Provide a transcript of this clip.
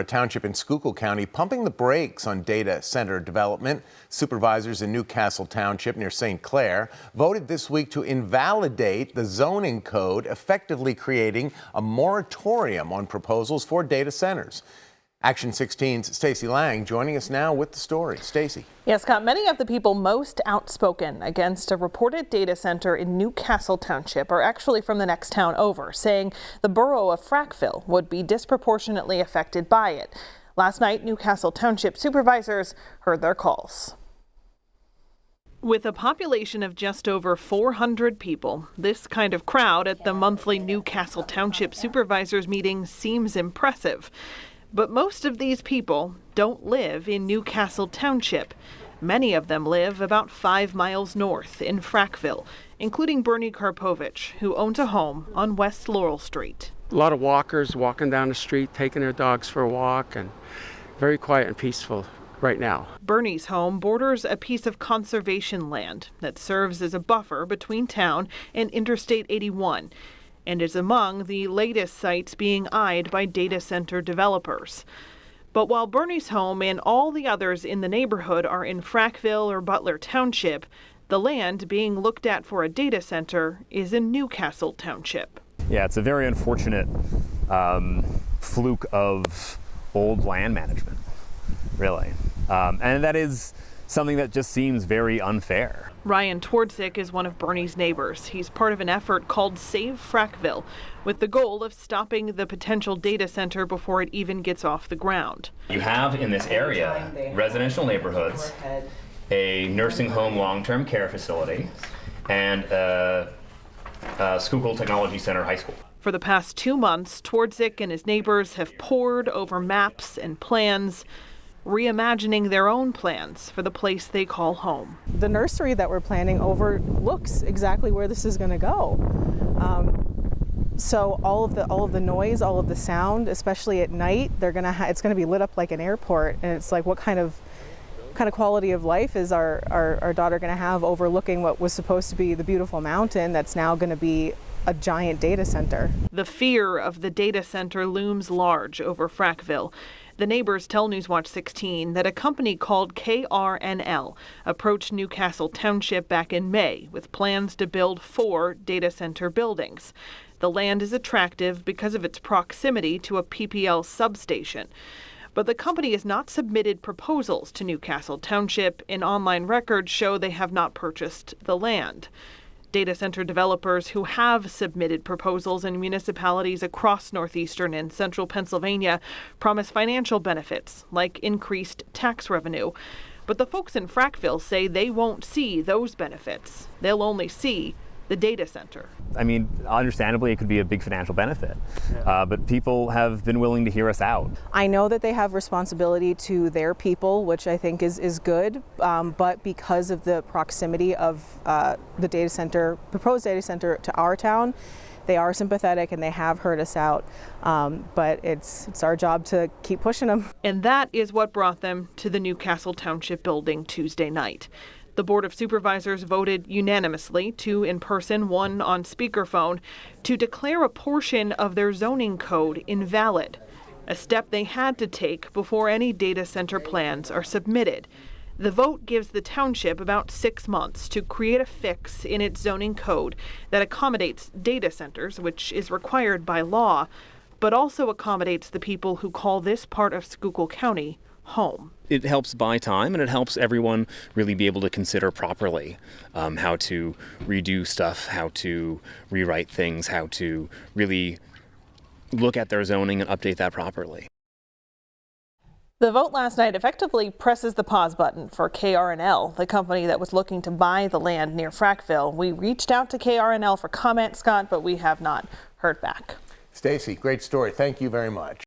A township in Schuylkill County pumping the brakes on data center development. Supervisors in Castle Township near St. Clair voted this week to invalidate the zoning code, effectively creating a moratorium on proposals for data centers. Action 16's Stacey Lang joining us now with the story. Stacey. Yes, Scott, many of the people most outspoken against a reported data center in Castle Township are actually from the next town over, saying the borough of Frackville would be disproportionately affected by it. Last night, Castle Township supervisors heard their calls. With a population of just over 400 people, this kind of crowd at the monthly Castle Township supervisors meeting seems impressive. But most of these people don't live in Castle Township. Many of them live about 5 miles north in Frackville, including Bernie Karpovich, who owns a home on West Laurel Street. A lot of walkers walking down the street, taking their dogs for a walk, and very quiet and peaceful right now. Bernie's home borders a piece of conservation land that serves as a buffer between town and Interstate 81. And is among the latest sites being eyed by data center developers. But while Bernie's home and all the others in the neighborhood are in Frackville or Butler Township, the land being looked at for a data center is in Castle Township. Yeah, it's a very unfortunate fluke of old land management, really. And that is something that just seems very unfair. Ryan Twardzik is one of Bernie's neighbors. He's part of an effort called Save Frackville, with the goal of stopping the potential data center before it even gets off the ground. You have in this area residential neighborhoods, a nursing home long-term care facility, and a Schuylkill Technology Center high school. For the past 2 months, Twardzik and his neighbors have pored over maps and plans, reimagining their own plans for the place they call home. The nursery that we're planning overlooks exactly where this is going to go. So all of the noise, all of the sound, especially at night, it's going to be lit up like an airport, and it's like what kind of quality of life is our daughter going to have overlooking what was supposed to be the beautiful mountain that's now going to be a giant data center. The fear of the data center looms large over Frackville. The neighbors tell Newswatch 16 that a company called KRNL approached Castle Township back in May with plans to build 4 data center buildings. The land is attractive because of its proximity to a PPL substation. But the company has not submitted proposals to Castle Township, and online records show they have not purchased the land. Data center developers who have submitted proposals in municipalities across northeastern and central Pennsylvania promise financial benefits like increased tax revenue. But the folks in Frackville say they won't see those benefits. They'll only see the data center. I mean, understandably, it could be a big financial benefit, but people have been willing to hear us out. I know that they have responsibility to their people, which I think is good, but because of the proximity of the proposed data center to our town, they are sympathetic and they have heard us out, but it's our job to keep pushing them. And that is what brought them to the Castle Township building Tuesday night. The Board of Supervisors voted unanimously, 2 in person, 1 on speakerphone, to declare a portion of their zoning code invalid, a step they had to take before any data center plans are submitted. The vote gives the township about 6 months to create a fix in its zoning code that accommodates data centers, which is required by law, but also accommodates the people who call this part of Schuylkill County home. It helps buy time, and it helps everyone really be able to consider properly how to redo stuff, how to rewrite things, how to really look at their zoning and update that properly. The vote last night effectively presses the pause button for KRNL, the company that was looking to buy the land near Frackville. We reached out to KRNL for comment, Scott, but we have not heard back. Stacey, great story. Thank you very much.